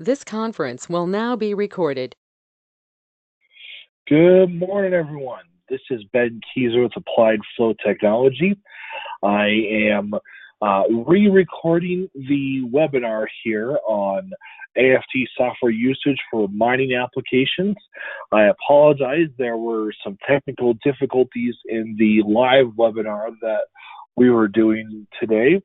This conference will now be recorded. Good morning, everyone. This is Ben Keyser with Applied Flow Technology. I am re-recording the webinar here on AFT software usage for mining applications. I apologize, there were some technical difficulties in the live webinar that we were doing today,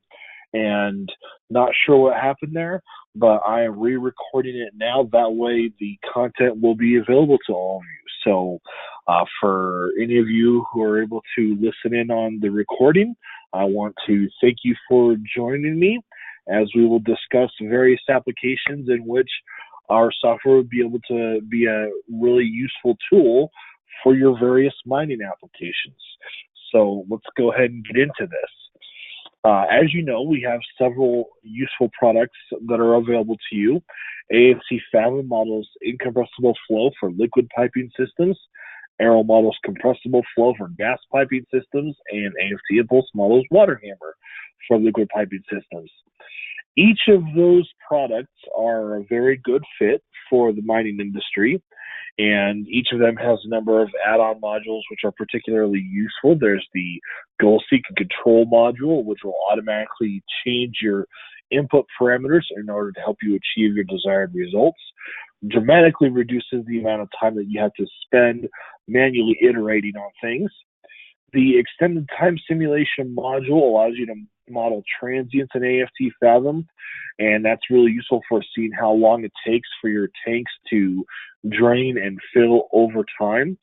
and not sure what happened there, but I am re-recording it now. That way the content will be available to all of you. So for any of you who are able to listen in on the recording, I want to thank you for joining me as we will discuss various applications in which our software would be able to be a really useful tool for your various mining applications. So let's go ahead and get into this. As you know, we have several useful products that are available to you. AFT Fathom models incompressible flow for liquid piping systems. Arrow models compressible flow for gas piping systems. And AFT Impulse models water hammer for liquid piping systems. Each of those products are a very good fit for the mining industry, and each of them has a number of add-on modules which are particularly useful. There's the goal seek and control module, which will automatically change your input parameters in order to help you achieve your desired results. Dramatically reduces the amount of time that you have to spend manually iterating on things. The extended time simulation module allows you to model transients in AFT Fathom, and that's really useful for seeing how long it takes for your tanks to drain and fill over time.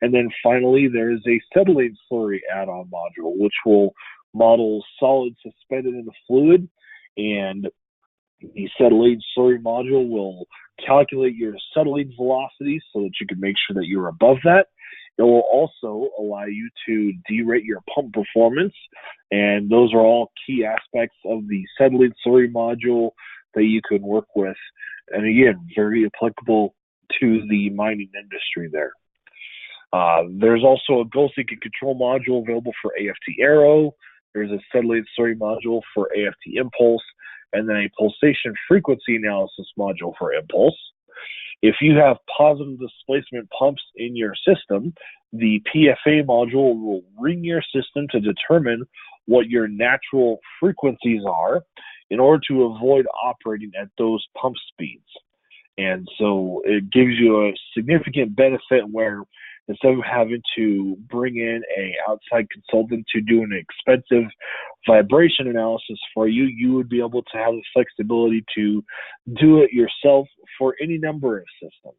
And then finally, there is a settling slurry add-on module, which will model solids suspended in the fluid, and the settling slurry module will calculate your settling velocity so that you can make sure that you're above that. It will also allow you to derate your pump performance, and those are all key aspects of the settling slurry module that you can work with, and again, very applicable to the mining industry there. There's also a goal seek and control module available for AFT Arrow. There's a settling slurry module for AFT Impulse, and then a pulsation frequency analysis module for Impulse. If you have positive displacement pumps in your system, the PFA module will ring your system to determine what your natural frequencies are in order to avoid operating at those pump speeds. And so it gives you a significant benefit where instead of having to bring in an outside consultant to do an expensive vibration analysis for you, you would be able to have the flexibility to do it yourself for any number of systems.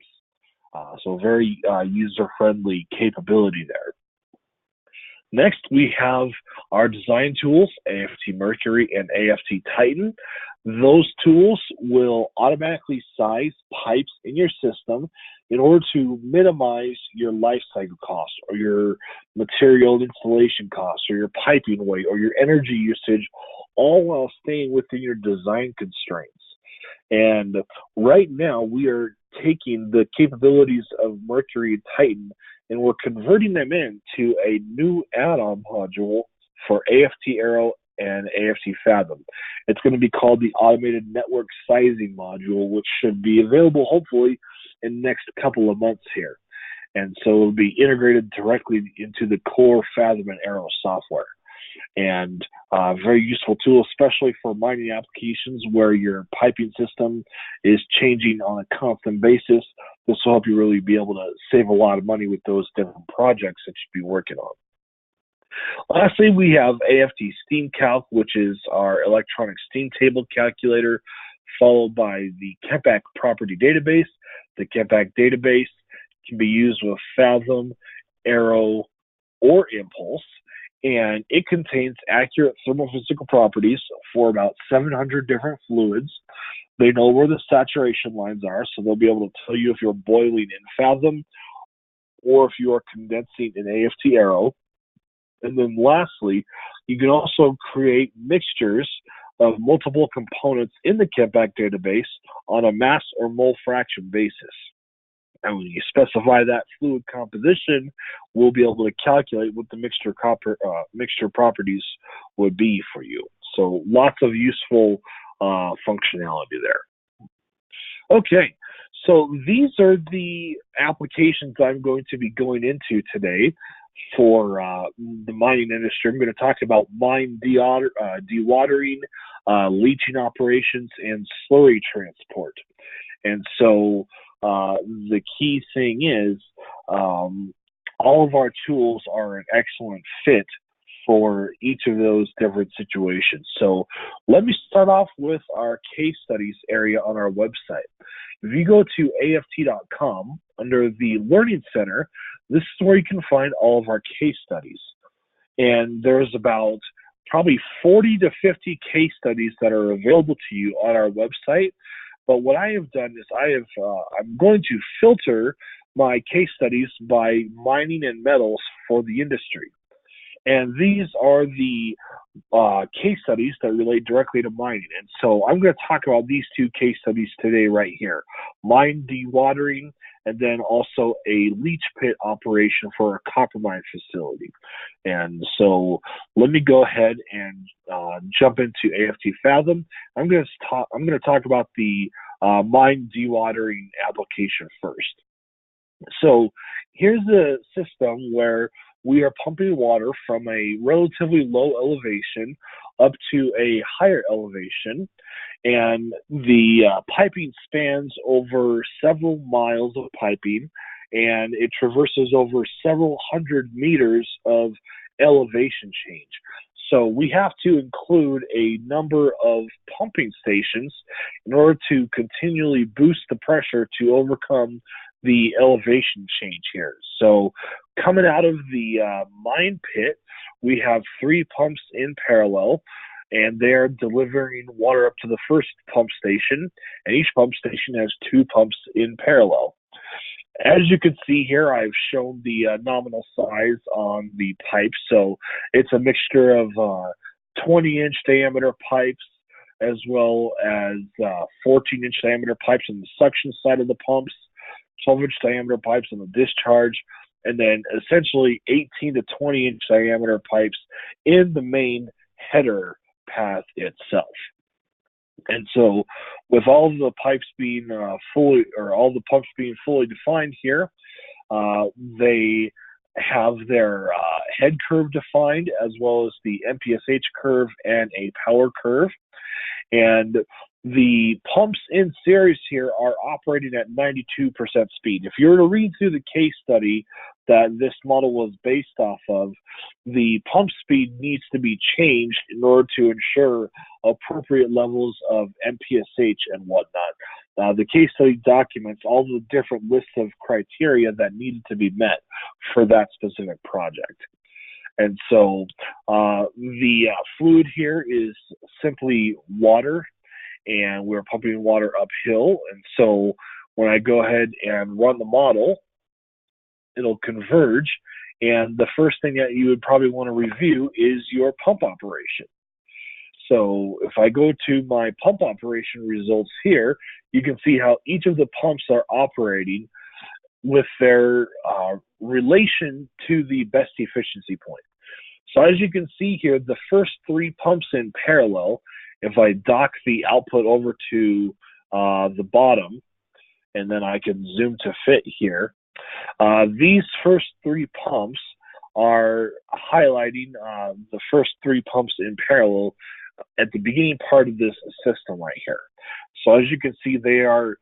So very user-friendly capability there. Next, we have our design tools, AFT Mercury and AFT Titan. Those tools will automatically size pipes in your system in order to minimize your life cycle costs or your material installation costs or your piping weight or your energy usage, all while staying within your design constraints. And right now, we are taking the capabilities of Mercury and Titan and we're converting them into a new add-on module for AFT Arrow and AFT Fathom. It's going to be called the Automated Network Sizing module, which should be available hopefully in the next couple of months here. And so it'll be integrated directly into the core Fathom and Arrow software. And very useful tool, especially for mining applications where your piping system is changing on a constant basis. This will help you really be able to save a lot of money with those different projects that you'd be working on. Lastly, we have AFT Steam Calc, which is our electronic steam table calculator, followed by the Kempak property database. The Kempak database can be used with Fathom, Arrow, or Impulse, and it contains accurate thermophysical properties for about 700 different fluids. They know where the saturation lines are, so they'll be able to tell you if you're boiling in Fathom or if you are condensing in AFT Arrow. And then lastly, you can also create mixtures of multiple components in the Kempak database on a mass or mole fraction basis. And when you specify that fluid composition, we'll be able to calculate what the mixture properties would be for you. So lots of useful functionality there. Okay, so these are the applications I'm going to be going into today for the mining industry. I'm going to talk about mine dewatering, leaching operations, and slurry transport. And so the key thing is all of our tools are an excellent fit for each of those different situations. So let me start off with our case studies area on our website. If you go to aft.com under the Learning Center, this is where you can find all of our case studies. And there's about probably 40 to 50 case studies that are available to you on our website. But what I have done is I'm going to filter my case studies by mining and metals for the industry. And these are the case studies that relate directly to mining. And so I'm going to talk about these two case studies today right here. Mine dewatering, and then also a leach pit operation for a copper mine facility. And so let me go ahead and jump into AFT Fathom. I'm going to talk about the mine dewatering application first. So here's a system where we are pumping water from a relatively low elevation up to a higher elevation, and the piping spans over several miles of piping, and it traverses over several hundred meters of elevation change. So we have to include a number of pumping stations in order to continually boost the pressure to overcome the elevation change here. So coming out of the mine pit, we have 3 pumps in parallel, and they're delivering water up to the first pump station, and each pump station has 2 pumps in parallel. As you can see here, I've shown the nominal size on the pipes. So it's a mixture of 20-inch diameter pipes as well as 14-inch diameter pipes on the suction side of the pumps, 12-inch diameter pipes on the discharge, and then essentially 18 to 20-inch diameter pipes in the main header path itself. And so with all the pipes being all the pumps being fully defined here, they have their head curve defined as well as the MPSH curve and a power curve. And the pumps in series here are operating at 92% speed. If you were to read through the case study that this model was based off of, the pump speed needs to be changed in order to ensure appropriate levels of MPSH and whatnot. The case study documents all the different lists of criteria that needed to be met for that specific project. And so the fluid here is simply water, and we're pumping water uphill. And so when I go ahead and run the model, it'll converge. And the first thing that you would probably want to review is your pump operation. So if I go to my pump operation results here, you can see how each of the pumps are operating with their relation to the best efficiency point. So as you can see here, the first 3 pumps in parallel, if I dock the output over to the bottom, and then I can zoom to fit here, these first 3 pumps are highlighting the first 3 pumps in parallel at the beginning part of this system right here. So as you can see, they are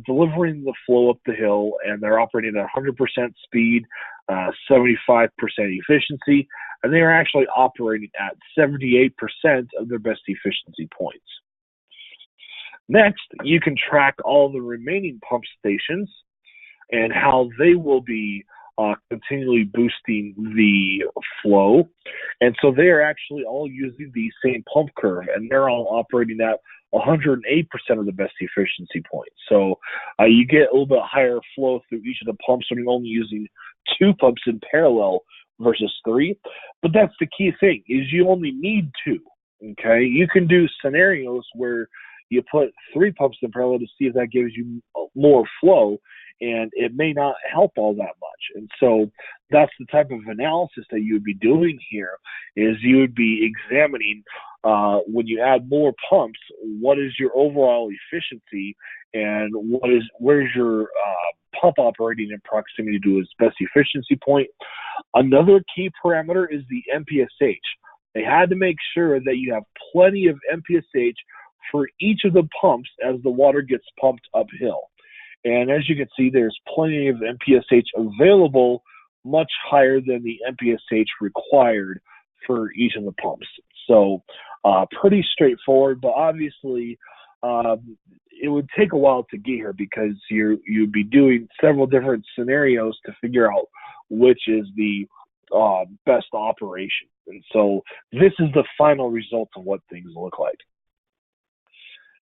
delivering the flow up the hill, and they're operating at 100% speed, 75% efficiency, and they are actually operating at 78% of their best efficiency points. Next, you can track all the remaining pump stations and how they will be continually boosting the flow. And so they are actually all using the same pump curve, and they're all operating at 108% of the best efficiency points. So you get a little bit higher flow through each of the pumps when you're only using 2 pumps in parallel versus 3. But that's the key thing, is you only need 2. Okay, you can do scenarios where you put 3 pumps in parallel to see if that gives you more flow, and it may not help all that much. And so that's the type of analysis that you would be doing here, is you would be examining when you add more pumps, what is your overall efficiency, and where's your pump operating in proximity to its best efficiency point. Another key parameter is the MPSH. They had to make sure that you have plenty of MPSH for each of the pumps as the water gets pumped uphill. And as you can see, there's plenty of MPSH available, much higher than the MPSH required for each of the pumps. So pretty straightforward, but obviously it would take a while to get here because you'd be doing several different scenarios to figure out which is the best operation. And so this is the final result of what things look like.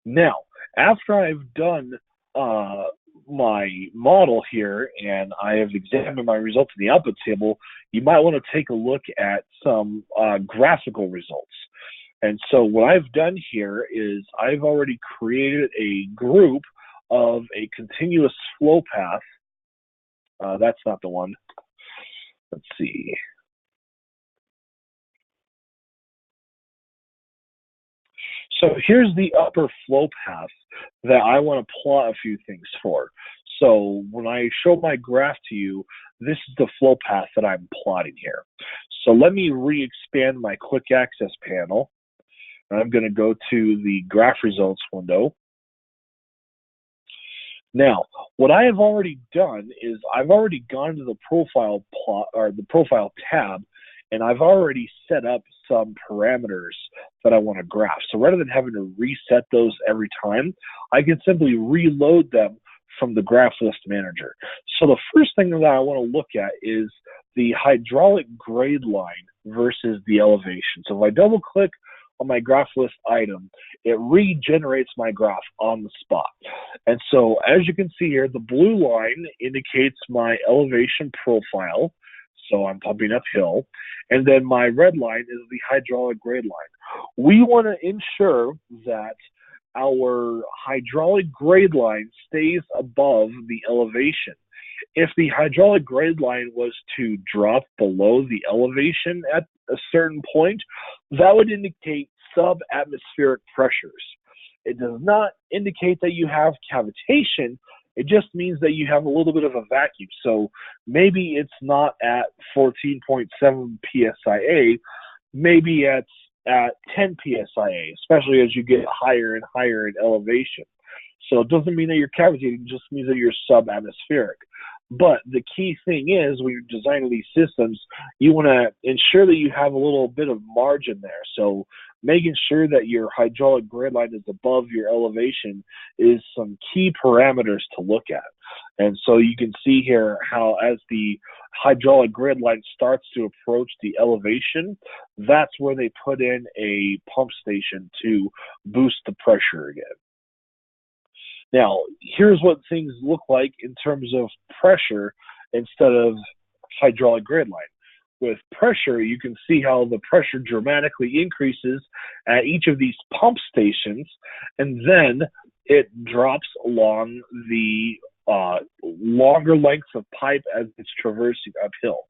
Now, after I've done my model here and I have examined my results in the output table, you might want to take a look at some graphical results. And so what I've done here is I've already created a group of a continuous flow path. That's not the one. Let's see. So here's the upper flow path that I want to plot a few things for. So when I show my graph to you, this is the flow path that I'm plotting here. So let me re-expand my quick access panel. I'm going to go to the graph results window. Now, what I have already done is I've already gone to the profile plot or the profile tab, and I've already set up some parameters that I want to graph. So rather than having to reset those every time, I can simply reload them from the graph list manager. So the first thing that I want to look at is the hydraulic grade line versus the elevation. So if I double click on my graph list item, it regenerates my graph on the spot. And so as you can see here, the blue line indicates my elevation profile. So I'm pumping uphill. And then my red line is the hydraulic grade line. We want to ensure that our hydraulic grade line stays above the elevation. If the hydraulic grade line was to drop below the elevation at a certain point, that would indicate sub-atmospheric pressures. It does not indicate that you have cavitation. It just means that you have a little bit of a vacuum. So maybe it's not at 14.7 psia, maybe it's at 10 psia, especially as you get higher and higher in elevation. So it doesn't mean that you're cavitating, it just means that you're sub-atmospheric. But the key thing is when you're designing these systems, you want to ensure that you have a little bit of margin there. So making sure that your hydraulic grade line is above your elevation is some key parameters to look at. And so you can see here how as the hydraulic grid line starts to approach the elevation, that's where they put in a pump station to boost the pressure again. Now, here's what things look like in terms of pressure instead of hydraulic grid line. With pressure, you can see how the pressure dramatically increases at each of these pump stations, and then it drops along the longer lengths of pipe as it's traversing uphill.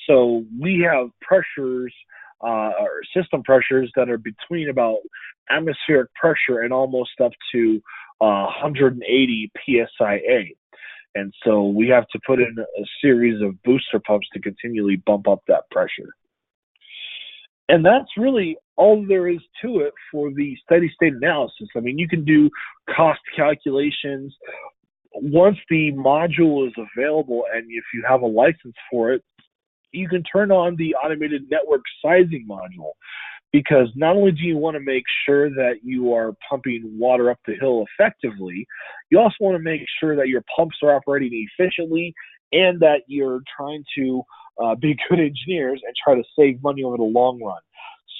So we have pressures, or system pressures that are between about atmospheric pressure and almost up to 180 psia. And so we have to put in a series of booster pumps to continually bump up that pressure. And that's really all there is to it for the steady state analysis. I mean, you can do cost calculations. Once the module is available and if you have a license for it, you can turn on the automated network sizing module. Because not only do you want to make sure that you are pumping water up the hill effectively, you also want to make sure that your pumps are operating efficiently and that you're trying to be good engineers and try to save money over the long run.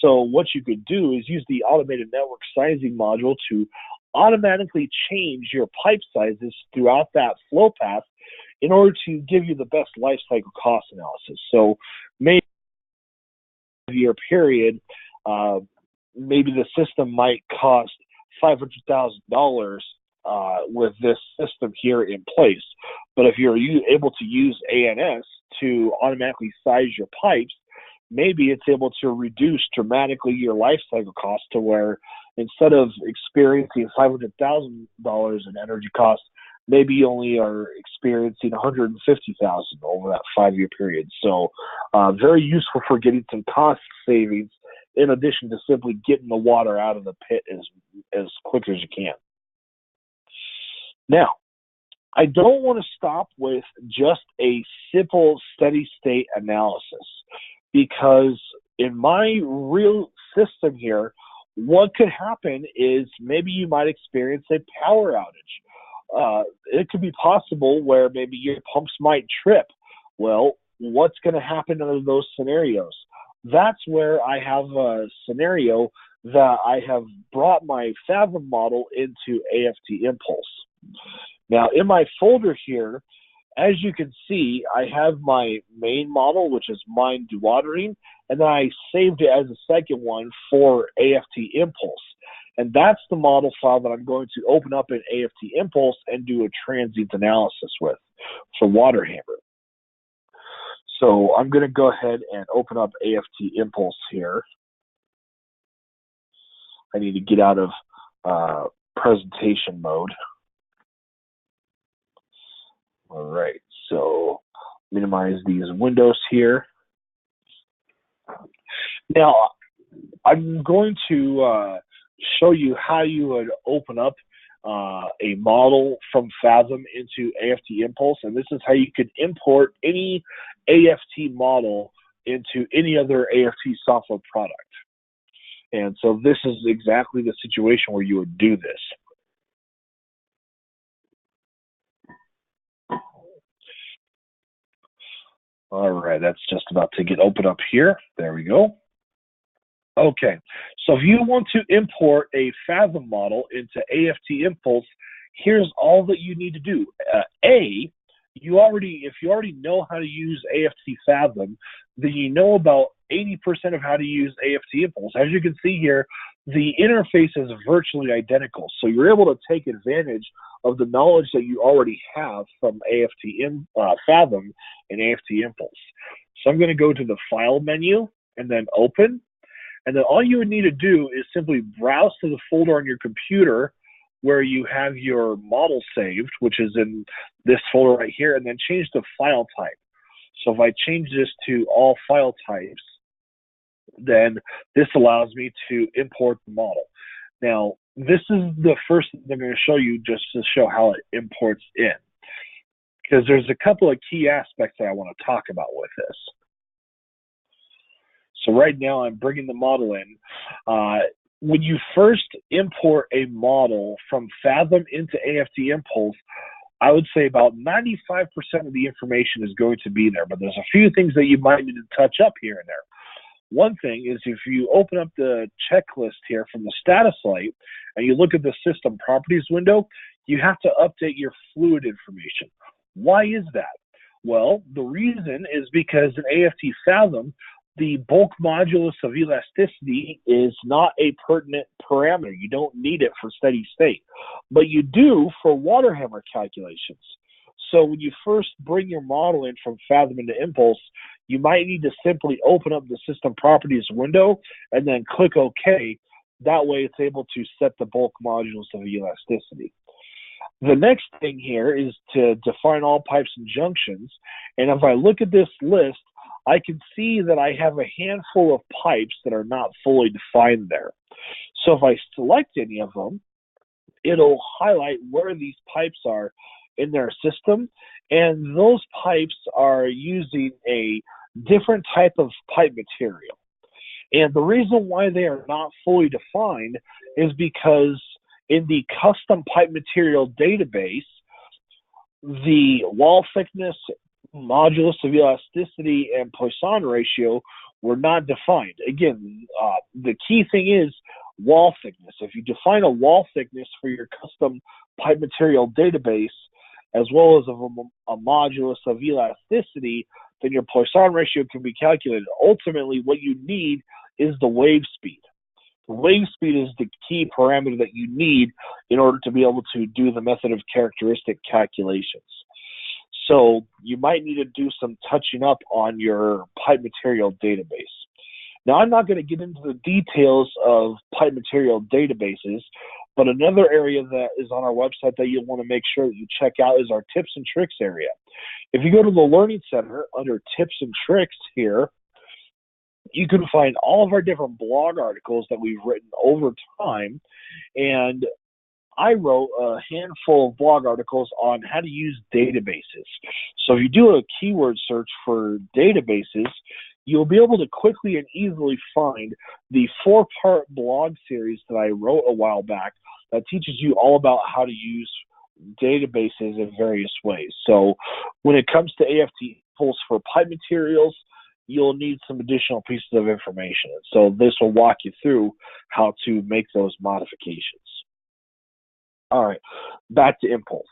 So what you could do is use the automated network sizing module to automatically change your pipe sizes throughout that flow path in order to give you the best life cycle cost analysis. So maybe your period, maybe the system might cost $500,000 with this system here in place. But if you're able to use ANS to automatically size your pipes, maybe it's able to reduce dramatically your life cycle cost to where instead of experiencing $500,000 in energy costs, maybe you only are experiencing $150,000 over that 5-year period. So very useful for getting some cost savings in addition to simply getting the water out of the pit as quick as you can. Now, I don't want to stop with just a simple steady state analysis, because in my real system here, what could happen is maybe you might experience a power outage. It could be possible where maybe your pumps might trip. Well, what's going to happen under those scenarios? That's where I have a scenario that I have brought my Fathom model into AFT Impulse. Now, in my folder here, as you can see, I have my main model, which is mine dewatering, and then I saved it as a second one for AFT Impulse. And that's the model file that I'm going to open up in AFT Impulse and do a transient analysis with for WaterHammer. So I'm going to go ahead and open up AFT Impulse here. I need to get out of presentation mode. All right, so minimize these windows here. Now, I'm going to show you how you would open up a model from Fathom into AFT Impulse, and this is how you could import any AFT model into any other AFT software product. And so this is exactly the situation where you would do this. All right, that's just about to get open up here. There we go. Okay, so if you want to import a Fathom model into AFT Impulse, here's all that you need to do. If you already know how to use AFT Fathom, then you know about 80% of how to use AFT Impulse. As you can see here, the interface is virtually identical, so you're able to take advantage of the knowledge that you already have from Fathom and AFT Impulse. So I'm going to go to the File menu and then Open. And then all you would need to do is simply browse to the folder on your computer where you have your model saved, which is in this folder right here, and then change the file type. So if I change this to all file types, then this allows me to import the model. Now, this is the first thing I'm going to show you just to show how it imports in, because there's a couple of key aspects that I want to talk about with this. So right now I'm bringing the model in. When you first import a model from Fathom into AFT Impulse, I would say about 95% of the information is going to be there, but there's a few things that you might need to touch up here and there. One thing is if you open up the checklist here from the status light and you look at the system properties window, you have to update your fluid information. Why is that? Well, the reason is because in AFT Fathom, the bulk modulus of elasticity is not a pertinent parameter. You don't need it for steady state, but you do for WaterHammer calculations. So when you first bring your model in from Fathom into Impulse, you might need to simply open up the system properties window and then click OK. That way it's able to set the bulk modulus of elasticity. The next thing here is to define all pipes and junctions. And if I look at this list, I can see that I have a handful of pipes that are not fully defined there. So if I select any of them, it'll highlight where these pipes are in their system, and those pipes are using a different type of pipe material. And the reason why they are not fully defined is because in the custom pipe material database, the wall thickness, modulus of elasticity, and Poisson ratio were not defined. Again, the key thing is wall thickness. If you define a wall thickness for your custom pipe material database, as well as a modulus of elasticity, then your Poisson ratio can be calculated. Ultimately, what you need is the wave speed. The wave speed is the key parameter that you need in order to be able to do the method of characteristic calculations. So you might need to do some touching up on your pipe material database. Now, I'm not going to get into the details of pipe material databases, but another area that is on our website that you'll want to make sure that you check out is our tips and tricks area. If you go to the Learning Center under tips and tricks here, you can find all of our different blog articles that we've written over time. And I wrote a handful of blog articles on how to use databases. So if you do a keyword search for databases, you'll be able to quickly and easily find the 4-part blog series that I wrote a while back that teaches you all about how to use databases in various ways. So when it comes to AFT pulls for pipe materials, you'll need some additional pieces of information. So this will walk you through how to make those modifications. All right, back to impulse.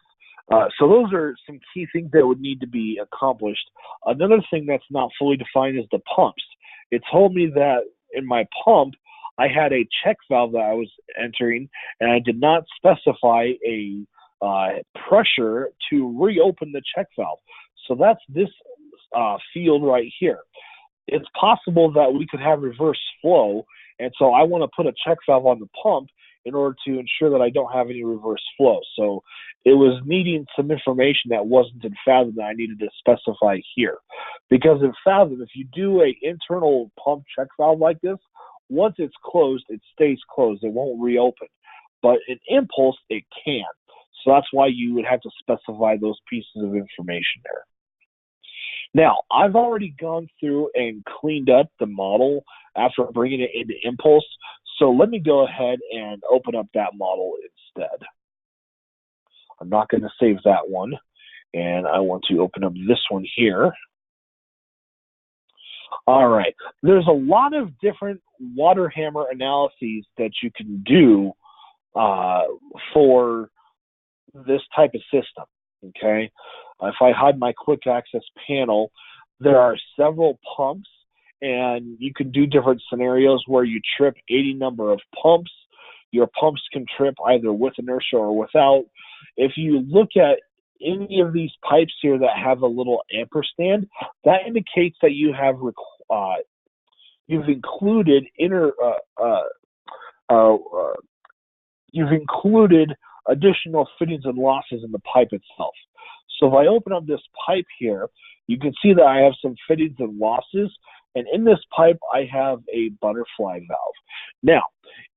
So those are some key things that would need to be accomplished. Another thing that's not fully defined is the pumps. It told me that in my pump, I had a check valve that I was entering, and I did not specify a pressure to reopen the check valve. So that's this field right here. It's possible that we could have reverse flow, and so I want to put a check valve on the pump in order to ensure that I don't have any reverse flow. So it was needing some information that wasn't in Fathom that I needed to specify here. Because in Fathom, if you do an internal pump check valve like this, once it's closed, it stays closed. It won't reopen. But in Impulse, it can. So that's why you would have to specify those pieces of information there. Now, I've already gone through and cleaned up the model after bringing it into Impulse. So let me go ahead and open up that model instead. I'm not going to save that one, and I want to open up this one here. All right. There's a lot of different water hammer analyses that you can do for this type of system, okay? If I hide my quick access panel, there are several pumps, and you can do different scenarios where you trip any number of pumps. Your pumps can trip either with inertia or without. If you look at any of these pipes here that have a little ampersand, that indicates that you have you've included additional fittings and losses in the pipe itself. So if I open up this pipe here, you can see that I have some fittings and losses, and in this pipe I have a butterfly valve. Now,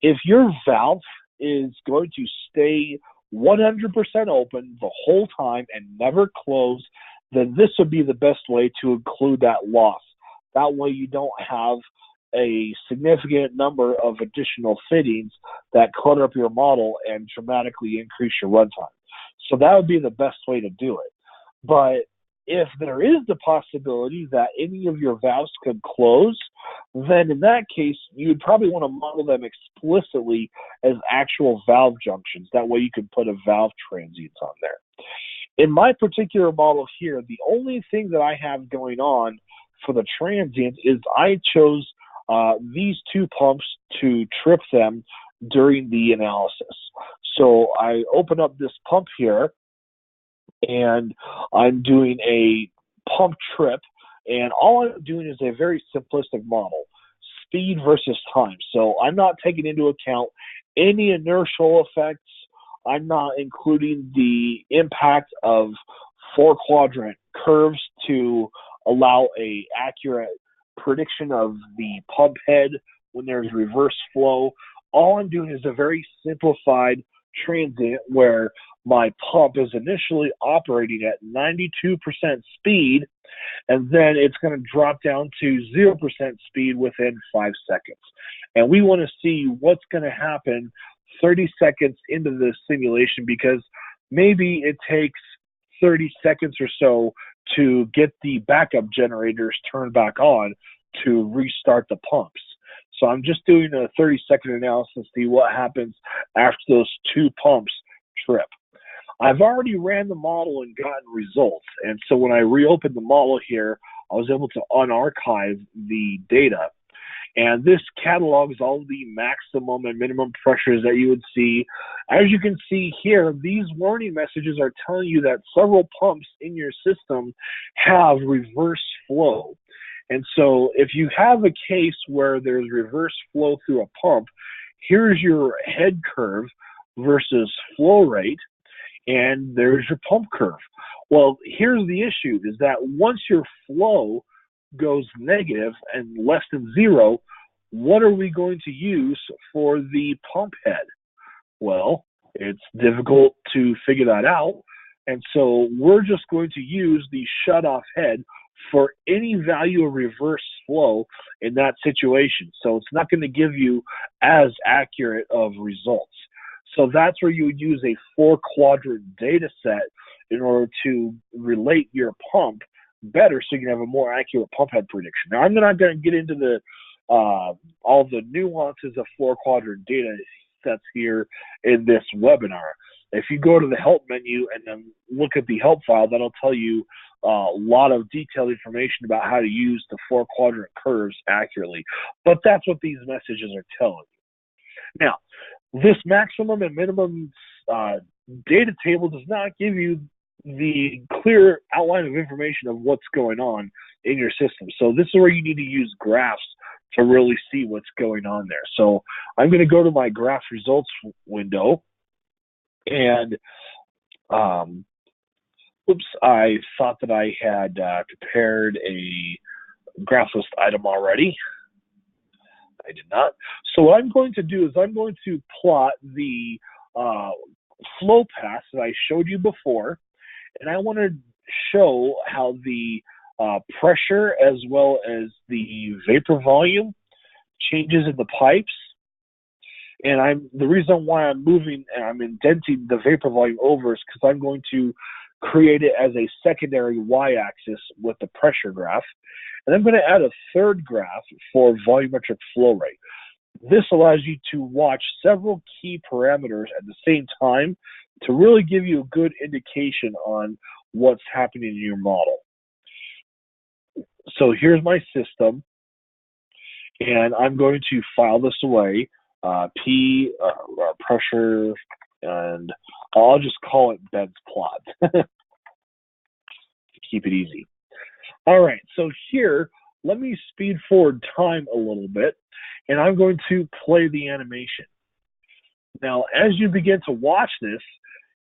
if your valve is going to stay 100% open the whole time and never close, then this would be the best way to include that loss. That way you don't have a significant number of additional fittings that clutter up your model and dramatically increase your runtime. So that would be the best way to do it. But if there is the possibility that any of your valves could close, then in that case, you'd probably want to model them explicitly as actual valve junctions. That way you can put a valve transient on there. In my particular model here, the only thing that I have going on for the transient is I chose these two pumps to trip them during the analysis. So I open up this pump here, and I'm doing a pump trip, and all I'm doing is a very simplistic model, speed versus time. So I'm not taking into account any inertial effects. I'm not including the impact of 4-quadrant curves to allow a accurate prediction of the pump head when there's reverse flow. All I'm doing is a very simplified transient where my pump is initially operating at 92% speed, and then it's going to drop down to 0% speed within 5 seconds. And we want to see what's going to happen 30 seconds into the simulation, because maybe it takes 30 seconds or so to get the backup generators turned back on to restart the pumps. So I'm just doing a 30-second analysis to see what happens after those two pumps trip. I've already ran the model and gotten results, and so when I reopened the model here, I was able to unarchive the data. And this catalogs all the maximum and minimum pressures that you would see. As you can see here, these warning messages are telling you that several pumps in your system have reverse flow. And so if you have a case where there's reverse flow through a pump, here's your head curve versus flow rate, and there's your pump curve. Well, here's the issue, is that once your flow goes negative and less than zero, what are we going to use for the pump head? Well, it's difficult to figure that out, and so we're just going to use the shutoff head for any value of reverse flow in that situation. So it's not going to give you as accurate of results. So that's where you would use a 4-quadrant data set in order to relate your pump better so you can have a more accurate pump head prediction. Now, I'm not going to get into the all the nuances of 4-quadrant data sets here in this webinar. If you go to the help menu and then look at the help file, that'll tell you a lot of detailed information about how to use the 4-quadrant curves accurately. But that's what these messages are telling you. Now, this maximum and minimum data table does not give you the clear outline of information of what's going on in your system. So this is where you need to use graphs to really see what's going on there. So I'm going to go to my graph results window, and oops, I thought that I had prepared a graph list item already. I did not. So what I'm going to do is I'm going to plot the flow paths that I showed you before, and I want to show how the pressure as well as the vapor volume changes in the pipes. And the reason why I'm moving and I'm indenting the vapor volume over is because I'm going to create it as a secondary y-axis with the pressure graph. And I'm going to add a third graph for volumetric flow rate. This allows you to watch several key parameters at the same time to really give you a good indication on what's happening in your model. So here's my system, and I'm going to file this away, pressure, and I'll just call it Ben's plot to keep it easy. All right, so here, let me speed forward time a little bit, and I'm going to play the animation. Now, as you begin to watch this,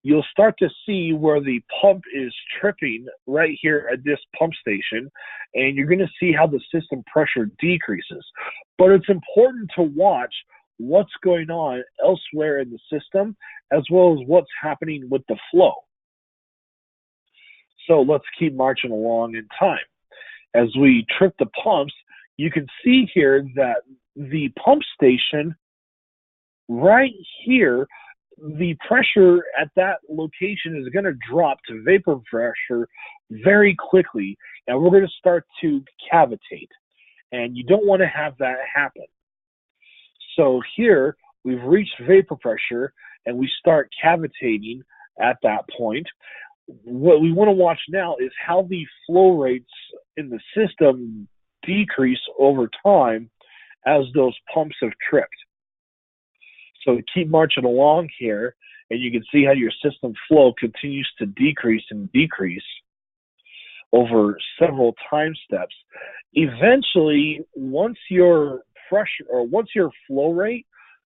you'll start to see where the pump is tripping right here at this pump station, and you're going to see how the system pressure decreases. But it's important to watch what's going on elsewhere in the system, as well as what's happening with the flow. So let's keep marching along in time. As we trip the pumps, you can see here that the pump station right here, the pressure at that location is going to drop to vapor pressure very quickly, and we're going to start to cavitate. And you don't want to have that happen. So here, we've reached vapor pressure, and we start cavitating at that point. What we want to watch now is how the flow rates in the system decrease over time as those pumps have tripped. So keep marching along here, and you can see how your system flow continues to decrease and decrease over several time steps. Eventually, once your pressure or once your flow rate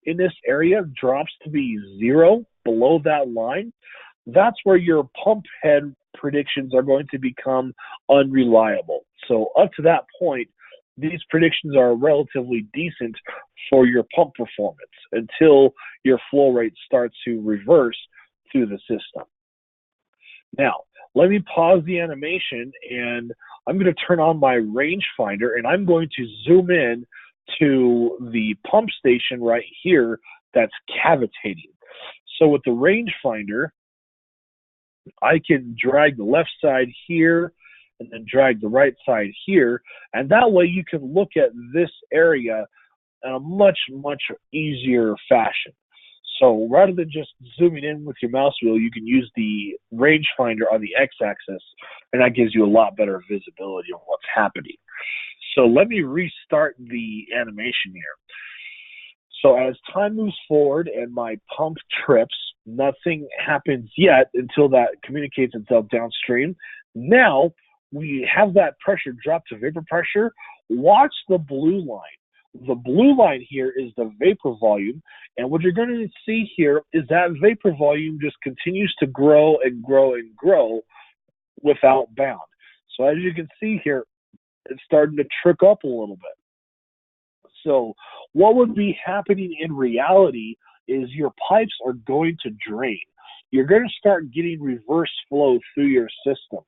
in this area drops to be zero below that line, that's where your pump head predictions are going to become unreliable. So up to that point, these predictions are relatively decent for your pump performance until your flow rate starts to reverse through the system. Now, let me pause the animation, and I'm going to turn on my rangefinder, and I'm going to zoom in to the pump station right here that's cavitating. So with the rangefinder, I can drag the left side here and then drag the right side here, and that way you can look at this area in a much, much easier fashion. So rather than just zooming in with your mouse wheel, you can use the rangefinder on the x-axis, and that gives you a lot better visibility of what's happening. So let me restart the animation here. So as time moves forward and my pump trips, nothing happens yet until that communicates itself downstream. Now we have that pressure drop to vapor pressure. Watch the blue line. The blue line here is the vapor volume, and what you're going to see here is that vapor volume just continues to grow and grow and grow without bound. So as you can see here, it's starting to trick up a little bit. So what would be happening in reality is your pipes are going to drain. You're going to start getting reverse flow through your system.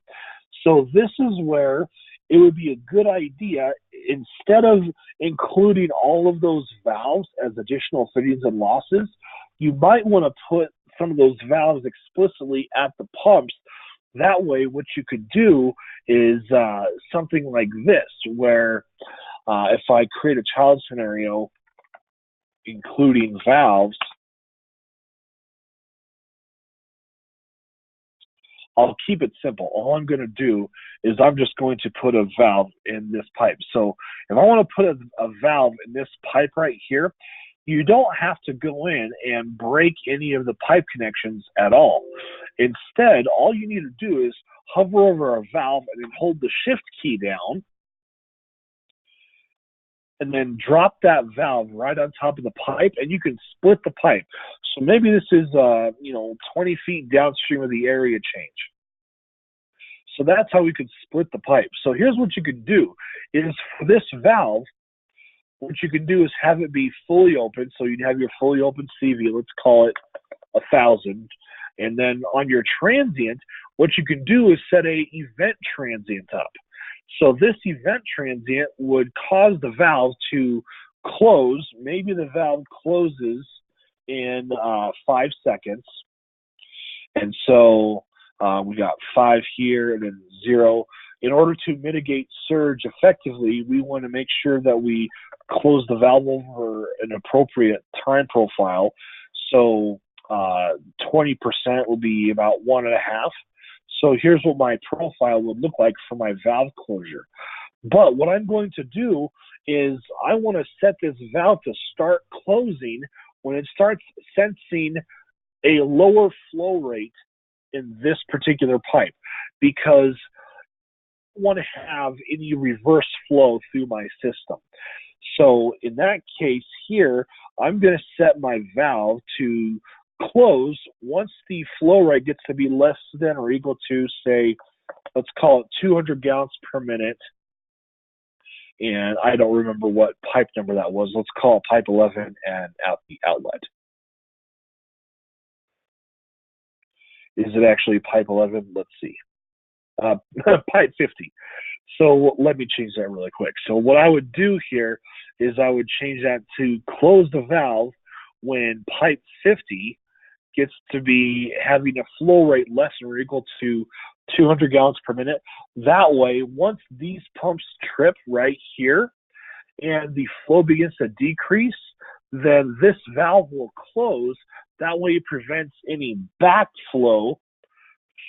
So this is where it would be a good idea, instead of including all of those valves as additional fittings and losses, you might want to put some of those valves explicitly at the pumps. That way, what you could do is something like this, where if I create a child scenario including valves, I'll keep it simple. All I'm going to do is I'm just going to put a valve in this pipe. So if I want to put a valve in this pipe right here, you don't have to go in and break any of the pipe connections at all. Instead, all you need to do is hover over a valve and then hold the shift key down, and then drop that valve right on top of the pipe, and you can split the pipe. So maybe this is 20 feet downstream of the area change. So that's how we could split the pipe. So here's what you could do is, for this valve, what you can do is have it be fully open. So you'd have your fully open CV, let's call it 1,000. And then on your transient, what you can do is set a event transient up. So this event transient would cause the valve to close. Maybe the valve closes in 5 seconds. And so we got 5 here and then 0. In order to mitigate surge effectively, we want to make sure that we close the valve over an appropriate time profile. So 20% will be about 1.5. So here's what my profile would look like for my valve closure. But what I'm going to do is I want to set this valve to start closing when it starts sensing a lower flow rate in this particular pipe, because I want to have any reverse flow through my system. So in that case here, I'm going to set my valve to close once the flow rate gets to be less than or equal to, say, let's call it 200 gallons per minute. And I don't remember what pipe number that was. Let's call it pipe 11 and out the outlet. Is it actually pipe 11? Let's see. Pipe 50. So let me change that really quick. So what I would do here is I would change that to close the valve when pipe 50 gets to be having a flow rate less than or equal to 200 gallons per minute. That way, once these pumps trip right here and the flow begins to decrease, then this valve will close. That way it prevents any backflow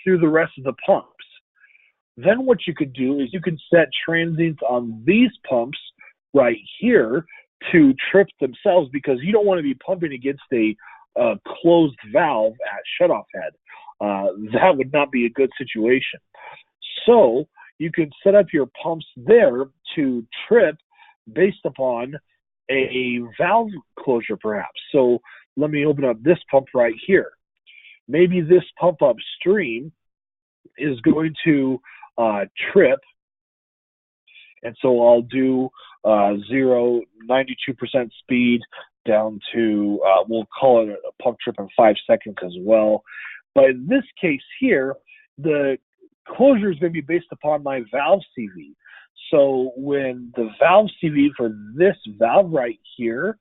through the rest of the pumps. Then what you could do is you can set transients on these pumps right here to trip themselves, because you don't want to be pumping against a closed valve at shutoff head. That would not be a good situation. So you can set up your pumps there to trip based upon a valve closure perhaps. So let me open up this pump right here. Maybe this pump upstream is going to trip, and so I'll do 0, 92% speed down to, we'll call it a pump trip in 5 seconds as well. But in this case here, the closure is going to be based upon my valve CV. So when the valve CV for this valve right here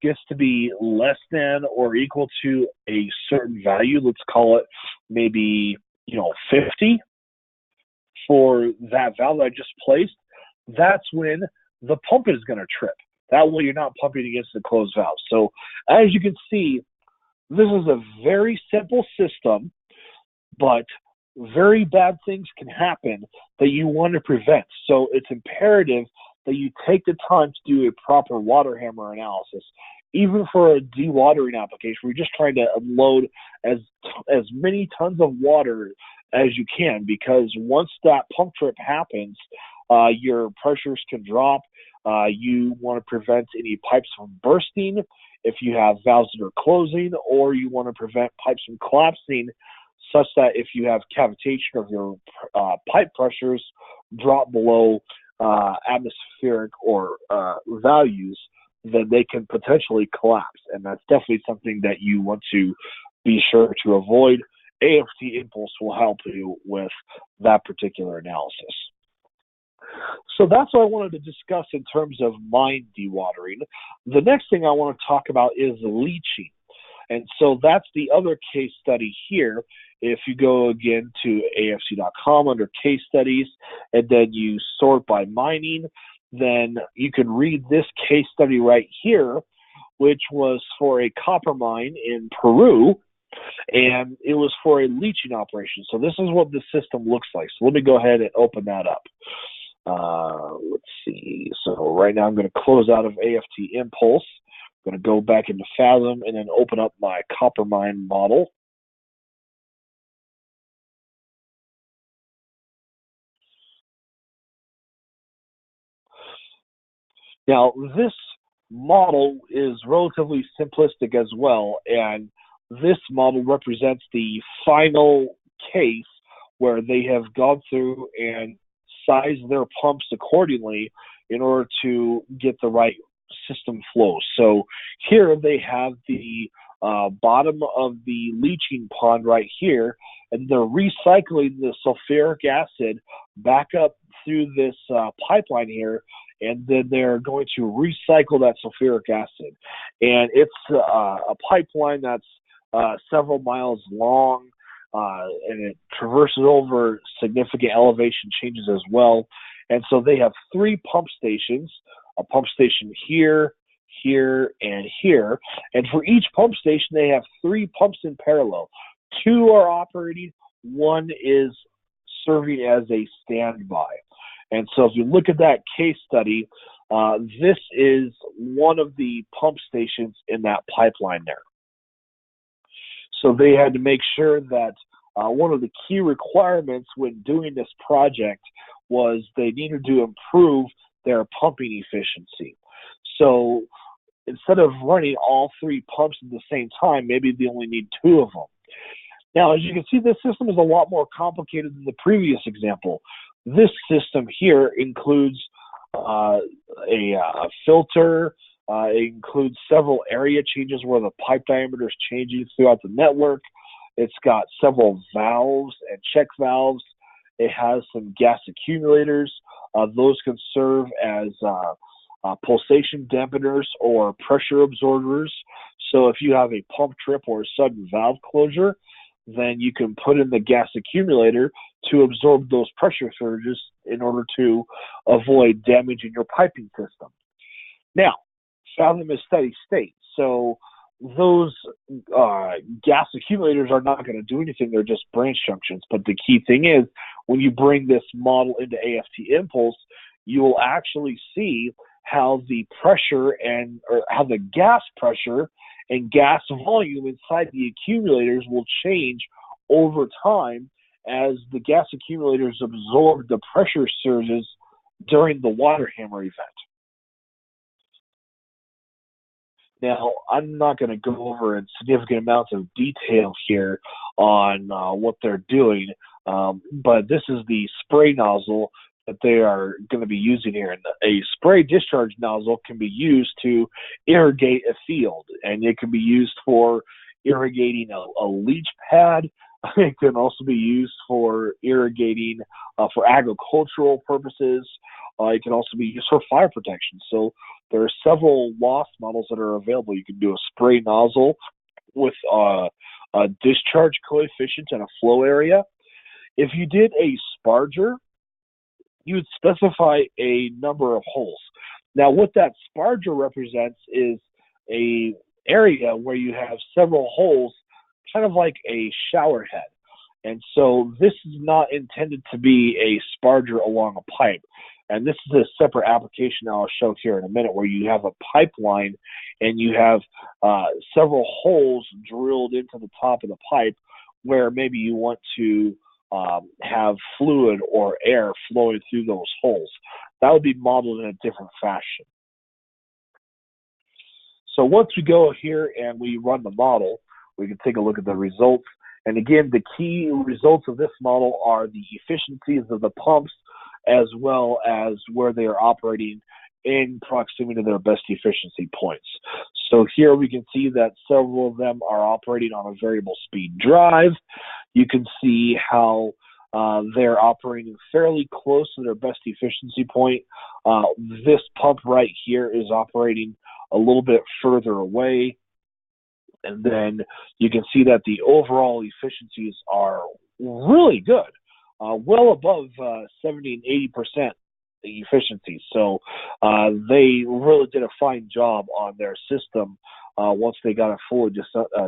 gets to be less than or equal to a certain value, let's call it maybe 50 for that valve that I just placed, that's when the pump is going to trip. That way you're not pumping against the closed valve. So as you can see, this is a very simple system, but very bad things can happen that you want to prevent. So it's imperative that you take the time to do a proper water hammer analysis, even for a dewatering application where you're just trying to unload as many tons of water as you can, because once that pump trip happens, your pressures can drop. You want to prevent any pipes from bursting if you have valves that are closing, or you want to prevent pipes from collapsing, such that if you have cavitation of your pipe pressures drop below atmospheric or values, then they can potentially collapse. And that's definitely something that you want to be sure to avoid. AFT Impulse will help you with that particular analysis. So that's what I wanted to discuss in terms of mine dewatering. The next thing I want to talk about is leaching. And so that's the other case study here. If you go again to AFC.com under case studies, and then you sort by mining, then you can read this case study right here, which was for a copper mine in Peru, and it was for a leaching operation. So this is what the system looks like. So let me go ahead and open that up. Let's see. So right now I'm going to close out of AFT Impulse. I'm going to go back into Fathom and then open up my copper mine model. Now, this model is relatively simplistic as well, and this model represents the final case where they have gone through and sized their pumps accordingly in order to get the right system flow. So here they have the bottom of the leaching pond right here, and they're recycling the sulfuric acid back up through this pipeline here, and then they're going to recycle that sulfuric acid. And it's a pipeline that's several miles long, and it traverses over significant elevation changes as well. And so they have 3 pump stations, a pump station here, here, and here. And for each pump station, they have 3 pumps in parallel. 2 are operating, 1 is serving as a standby. And so if you look at that case study, this is one of the pump stations in that pipeline there. So they had to make sure that one of the key requirements when doing this project was they needed to improve their pumping efficiency. So instead of running all 3 pumps at the same time, maybe they only need 2 of them. Now, as you can see, this system is a lot more complicated than the previous example. This system here includes a filter. It includes several area changes where the pipe diameter is changing throughout the network. It's got several valves and check valves. It has some gas accumulators. Those can serve as pulsation dampeners or pressure absorbers. So if you have a pump trip or a sudden valve closure, then you can put in the gas accumulator to absorb those pressure surges in order to avoid damaging your piping system. Now, Fathom is steady state, so those gas accumulators are not going to do anything. They're just branch junctions. But the key thing is, when you bring this model into AFT Impulse, you will actually see how the pressure or how the gas pressure and gas volume inside the accumulators will change over time as the gas accumulators absorb the pressure surges during the water hammer event. Now, I'm not going to go over in significant amounts of detail here on what they're doing, but this is the spray nozzle that they are going to be using here. And a spray discharge nozzle can be used to irrigate a field, and it can be used for irrigating a leach pad. It can also be used for irrigating for agricultural purposes. It can also be used for fire protection. So there are several loss models that are available. You can do a spray nozzle with a discharge coefficient and a flow area. If you did a sparger, you would specify a number of holes. Now, what that sparger represents is a area where you have several holes, kind of like a shower head. And so this is not intended to be a sparger along a pipe. And this is a separate application I'll show here in a minute, where you have a pipeline and you have several holes drilled into the top of the pipe, where maybe you want to have fluid or air flowing through those holes. That would be modeled in a different fashion. So once we go here and we run the model, we can take a look at the results. And again, the key results of this model are the efficiencies of the pumps, as well as where they are operating in proximity to their best efficiency points. So here we can see that several of them are operating on a variable speed drive. You can see how they're operating fairly close to their best efficiency point. This pump right here is operating a little bit further away. And then you can see that the overall efficiencies are really good, well above 70 and 80% efficiency. So they really did a fine job on their system once they got it fully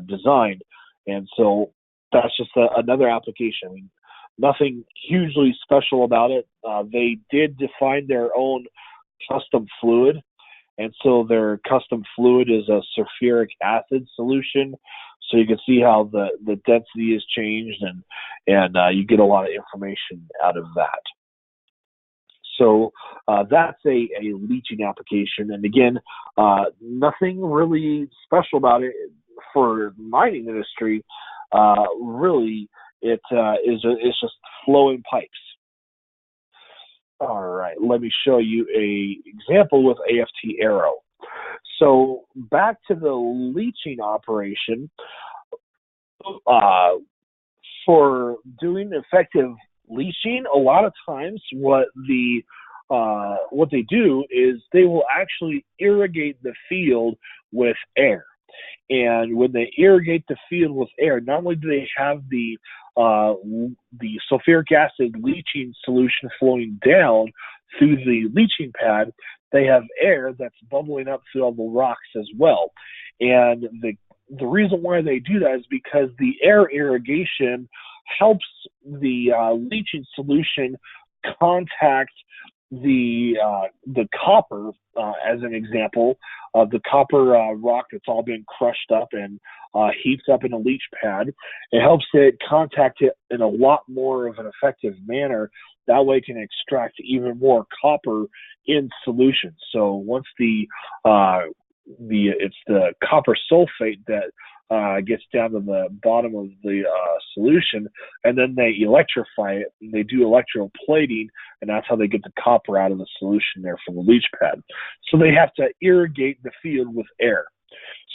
designed. And so that's just another application. I mean, nothing hugely special about it. They did define their own custom fluid. And so their custom fluid is a sulfuric acid solution. So you can see how the density is changed, and you get a lot of information out of that. So that's a leaching application. And again, nothing really special about it for mining industry. Really, it's just flowing pipes. All right, let me show you an example with AFT Arrow. So back to the leaching operation. For doing effective leaching, a lot of times what they do is they will actually irrigate the field with air. And when they irrigate the field with air, not only do they have the sulfuric acid leaching solution flowing down through the leaching pad, they have air that's bubbling up through all the rocks as well. And the reason why they do that is because the air irrigation helps the leaching solution contact the copper, as an example, the copper rock that's all been crushed up and heaped up in a leach pad. It helps it contact it in a lot more of an effective manner. That way it can extract even more copper in solution. So once it's the copper sulfate that gets down to the bottom of the solution, and then they electrify it, and they do electroplating, and that's how they get the copper out of the solution there from the leach pad. So they have to irrigate the field with air.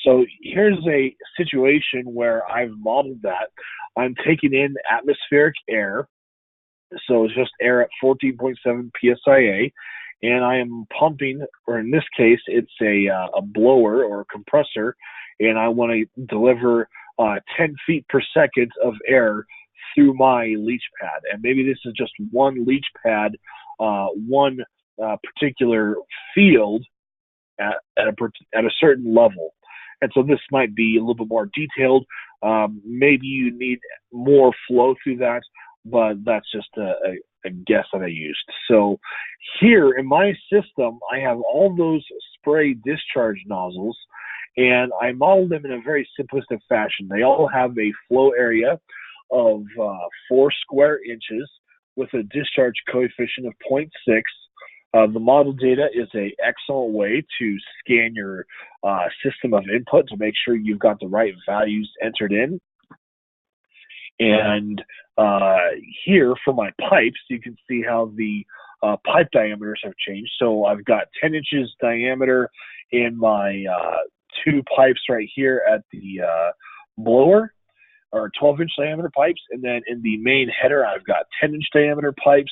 So here's a situation where I've modeled that. I'm taking in atmospheric air, so it's just air at 14.7 psia, and I am pumping, or in this case, it's a blower or a compressor, and I want to deliver 10 feet per second of air through my leach pad. And maybe this is just one leach pad, one particular field at a certain level. And so this might be a little bit more detailed. Maybe you need more flow through that, but that's just a guess that I used. So here in my system, I have all those spray discharge nozzles, and I modeled them in a very simplistic fashion. They all have a flow area of 4 square inches with a discharge coefficient of 0.6. The model data is an excellent way to scan your system of input to make sure you've got the right values entered in. And here for my pipes, you can see how the pipe diameters have changed. So I've got 10 inches diameter in my 2 pipes right here at the blower, or 12-inch diameter pipes. And then in the main header, I've got 10-inch diameter pipes.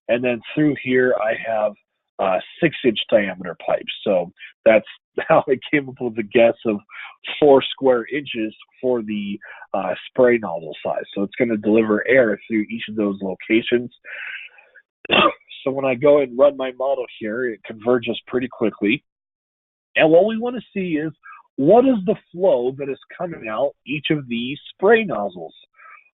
And then through here, I have 6-inch diameter pipes. So that's how I came up with the guess of 4 square inches for the spray nozzle size. So it's going to deliver air through each of those locations. So when I go and run my model here, it converges pretty quickly. And what we want to see is, what is the flow that is coming out each of these spray nozzles?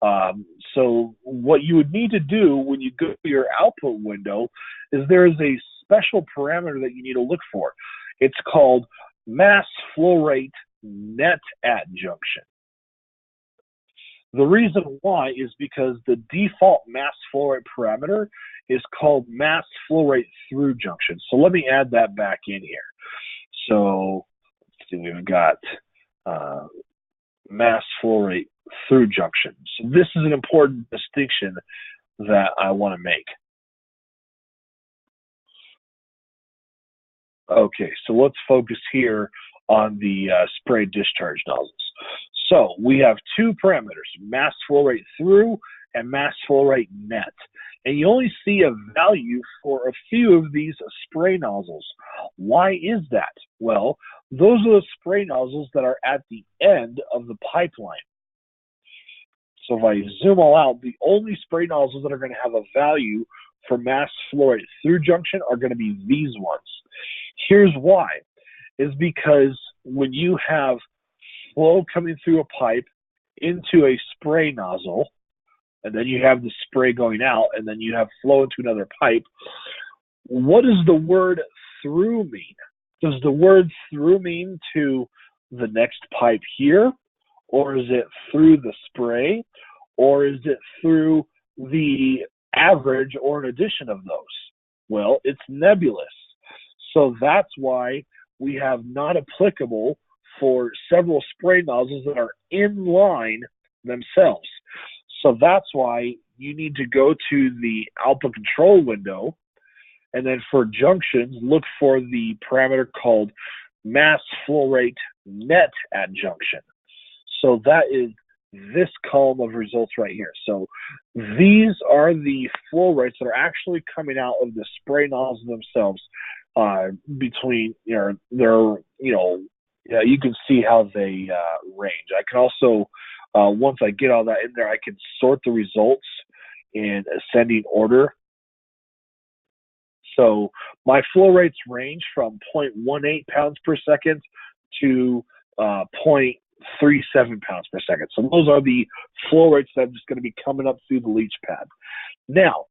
So what you would need to do when you go to your output window is there is a special parameter that you need to look for. It's called mass flow rate net at junction. The reason why is because the default mass flow rate parameter is called mass flow rate through junction. So let me add that back in here. So let's see, we've got mass flow rate through junction. So this is an important distinction that I want to make. Okay, so let's focus here on the spray discharge nozzles. So we have two parameters, mass flow rate through and mass flow rate net. And you only see a value for a few of these spray nozzles. Why is that? Well, those are the spray nozzles that are at the end of the pipeline. So if I zoom all out, the only spray nozzles that are going to have a value for mass flow rate through junction are going to be these ones. Here's why. Is because when you have flow coming through a pipe into a spray nozzle, and then you have the spray going out, and then you have flow into another pipe, what does the word through mean? Does the word through mean to the next pipe here? Or is it through the spray? Or is it through the average or an addition of those? Well, it's nebulous. So that's why we have not applicable for several spray nozzles that are in line themselves. So that's why you need to go to the output control window, and then for junctions, look for the parameter called mass flow rate net at junction. So that is this column of results right here. So these are the flow rates that are actually coming out of the spray nozzle themselves. Between, you can see how they range. I can also, once I get all that in there, I can sort the results in ascending order. So my flow rates range from 0.18 pounds per second to 0.37 pounds per second. So those are the flow rates that are just going to be coming up through the leach pad. Now,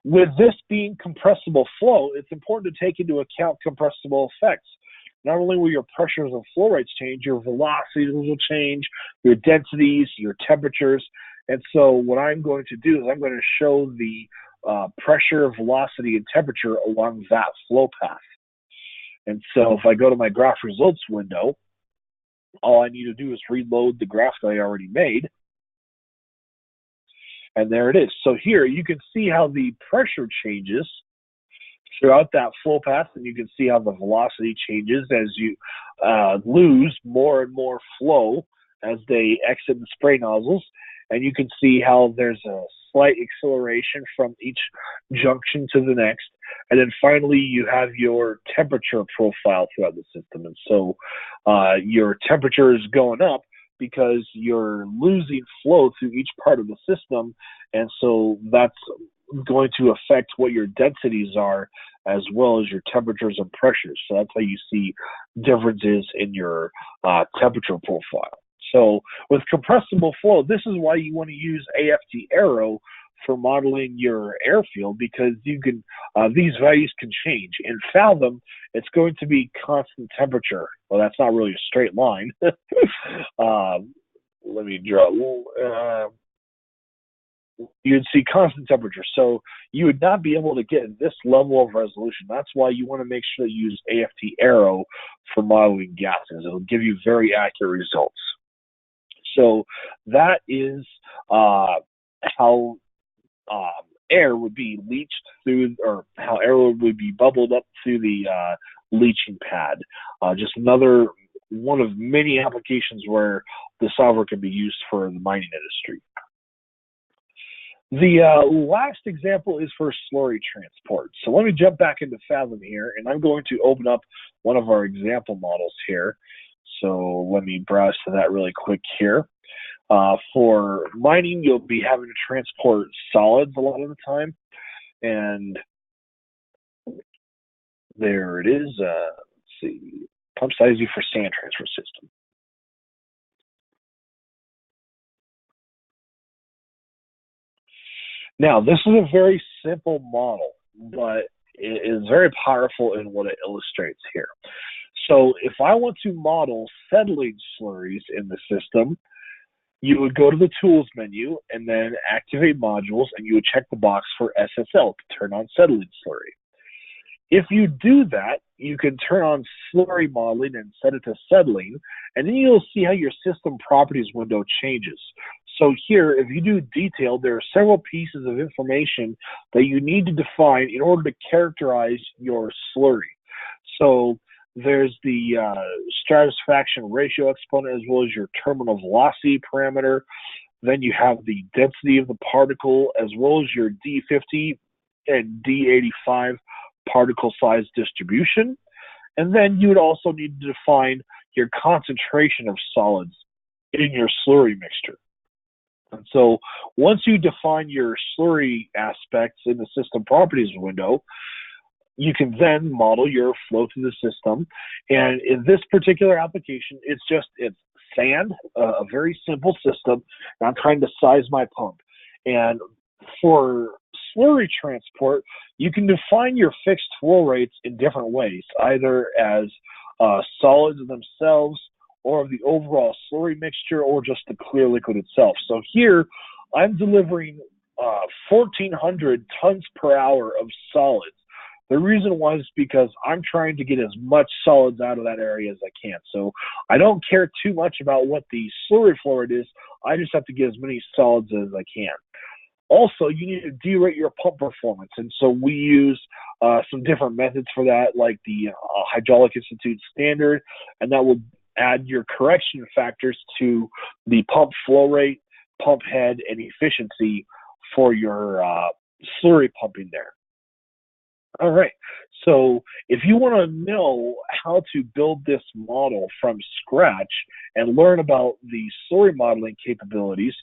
with this being compressible flow, it's important to take into account compressible effects. Not only will your pressures and flow rates change, your velocities will change, your densities, your temperatures. And so what I'm going to do is I'm going to show the pressure, velocity, and temperature along that flow path. And so if I go to my graph results window, all I need to do is reload the graph that I already made. And there it is. So here you can see how the pressure changes throughout that flow path, and you can see how the velocity changes as you lose more and more flow as they exit the spray nozzles. And you can see how there's a slight acceleration from each junction to the next. And then finally, you have your temperature profile throughout the system. And so your temperature is going up because you're losing flow through each part of the system. And so that's going to affect what your densities are as well as your temperatures and pressures. So that's how you see differences in your temperature profile. So with compressible flow, this is why you want to use AFT Aero for modeling your airfield, because you can these values can change. In Fathom, it's going to be constant temperature. Well, that's not really a straight line. Let me draw. You'd see constant temperature, so you would not be able to get this level of resolution. That's why you want to make sure you use AFT Aero for modeling gases. It'll give you very accurate results. So that is how air would be leached through, or how air would be bubbled up through the leaching pad. Just another one of many applications where the software can be used for the mining industry. The last example is for slurry transport. So let me jump back into Fathom here, and I'm going to open up one of our example models here. So let me browse to that really quick here. For mining, you'll be having to transport solids a lot of the time. And there it is. Let's see. Pump size U for sand transfer system. Now, this is a very simple model, but it is very powerful in what it illustrates here. So if I want to model settling slurries in the system, you would go to the Tools menu and then Activate Modules, and you would check the box for SSL to turn on settling slurry. If you do that, you can turn on slurry modeling and set it to settling, and then you'll see how your system properties window changes. So here, if you do detailed, there are several pieces of information that you need to define in order to characterize your slurry. So there's the stratisfaction ratio exponent as well as your terminal velocity parameter. Then you have the density of the particle as well as your D50 and D85 particle size distribution. And then you would also need to define your concentration of solids in your slurry mixture. And so once you define your slurry aspects in the system properties window, you can then model your flow through the system. And in this particular application, it's sand, a very simple system. And I'm trying to size my pump. And for slurry transport, you can define your fixed flow rates in different ways, either as solids themselves, or of the overall slurry mixture, or just the clear liquid itself. So here, I'm delivering 1,400 tons per hour of solids. The reason why is because I'm trying to get as much solids out of that area as I can. So I don't care too much about what the slurry flow rate is. I just have to get as many solids as I can. Also, you need to derate your pump performance. And so we use some different methods for that, like the Hydraulic Institute standard, and that will add your correction factors to the pump flow rate, pump head, and efficiency for your slurry pumping there. All right, so if you want to know how to build this model from scratch and learn about the slurry modeling capabilities,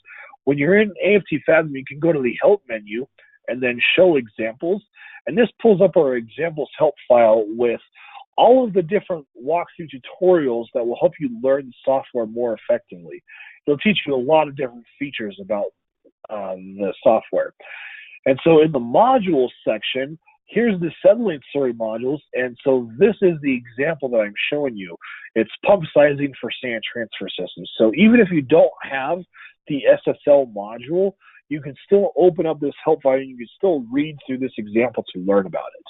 when you're in AFT Fathom, you can go to the Help menu and then Show Examples, and this pulls up our examples help file with all of the different walkthrough tutorials that will help you learn the software more effectively. It'll teach you a lot of different features about the software. And so in the modules section, here's the settling slurry modules, and so this is the example that I'm showing you. It's pump sizing for sand transfer systems. So even if you don't have the SSL module, you can still open up this help file and you can still read through this example to learn about it.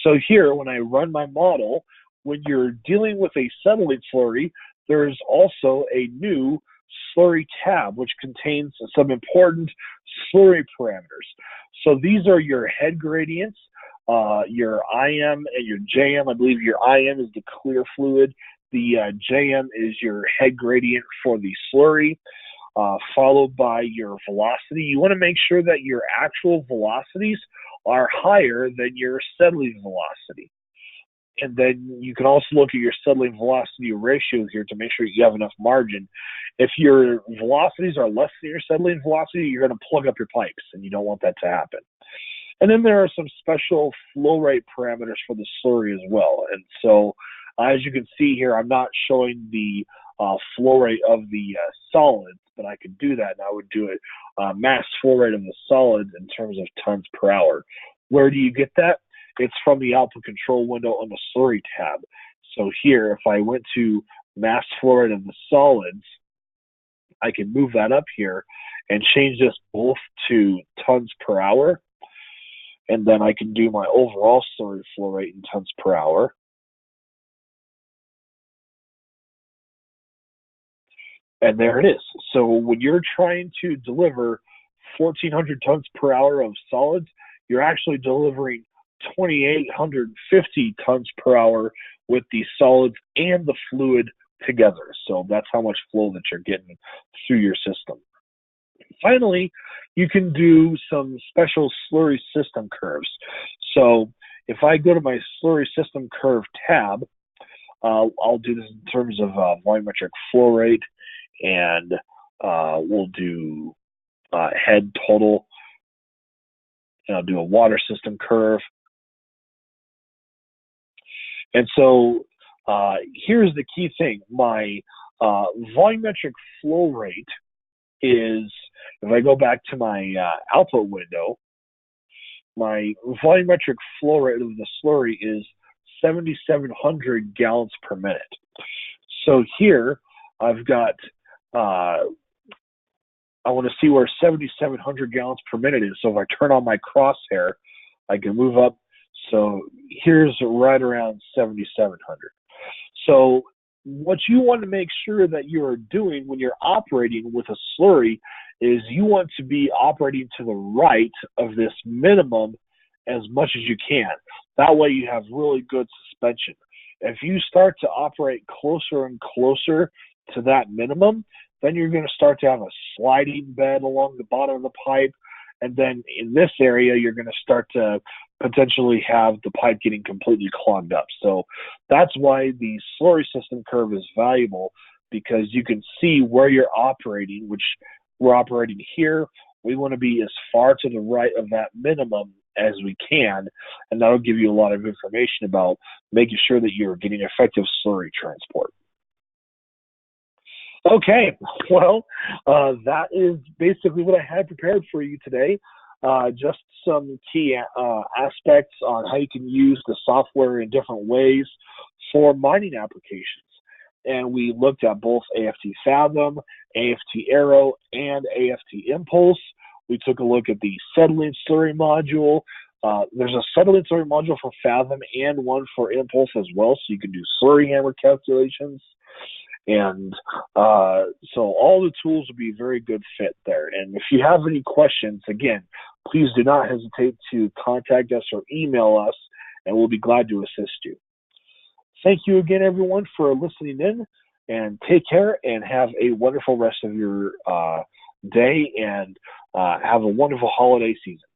So here, when I run my model, when you're dealing with a settling slurry, there's also a new slurry tab, which contains some important slurry parameters. So these are your head gradients, your IM and your JM. I believe your IM is the clear fluid. The JM is your head gradient for the slurry, followed by your velocity. You want to make sure that your actual velocities are higher than your settling velocity. And then you can also look at your settling velocity ratio here to make sure you have enough margin. If your velocities are less than your settling velocity, you're going to plug up your pipes, and you don't want that to happen. And then there are some special flow rate parameters for the slurry as well. And so as you can see here, I'm not showing the flow rate of the solids, but I could do that, and I would do it mass flow rate of the solids in terms of tons per hour. Where do you get that? It's from the output control window on the slurry tab. So here, if I went to mass flow rate of the solids, I can move that up here and change this both to tons per hour. And then I can do my overall slurry flow rate in tons per hour. And there it is. So when you're trying to deliver 1,400 tons per hour of solids, you're actually delivering 2,850 tons per hour with the solids and the fluid together. So that's how much flow that you're getting through your system. Finally, you can do some special slurry system curves. So if I go to my slurry system curve tab, I'll do this in terms of volumetric flow rate, and we'll do head total, and I'll do a water system curve. And so here's the key thing. My volumetric flow rate is, if I go back to my output window, my volumetric flow rate of the slurry is 7,700 gallons per minute. So here I've got, I want to see where 7,700 gallons per minute is. So if I turn on my crosshair, I can move up. So here's right around 7,700. So what you want to make sure that you're doing when you're operating with a slurry is you want to be operating to the right of this minimum as much as you can. That way you have really good suspension. If you start to operate closer and closer to that minimum, then you're going to start to have a sliding bed along the bottom of the pipe. And then in this area, you're going to start to potentially have the pipe getting completely clogged up. So that's why the slurry system curve is valuable, because you can see where you're operating, which we're operating here. We want to be as far to the right of that minimum as we can, and that'll give you a lot of information about making sure that you're getting effective slurry transport. Okay, well, that is basically what I had prepared for you today. Just some key aspects on how you can use the software in different ways for mining applications. And we looked at both AFT Fathom, AFT Arrow, and AFT Impulse. We took a look at the settling slurry module. There's a settling slurry module for Fathom and one for Impulse as well, so you can do slurry hammer calculations. And so all the tools will be a very good fit there. And if you have any questions, again, please do not hesitate to contact us or email us, and we'll be glad to assist you. Thank you again, everyone, for listening in, and take care and have a wonderful rest of your day, and have a wonderful holiday season.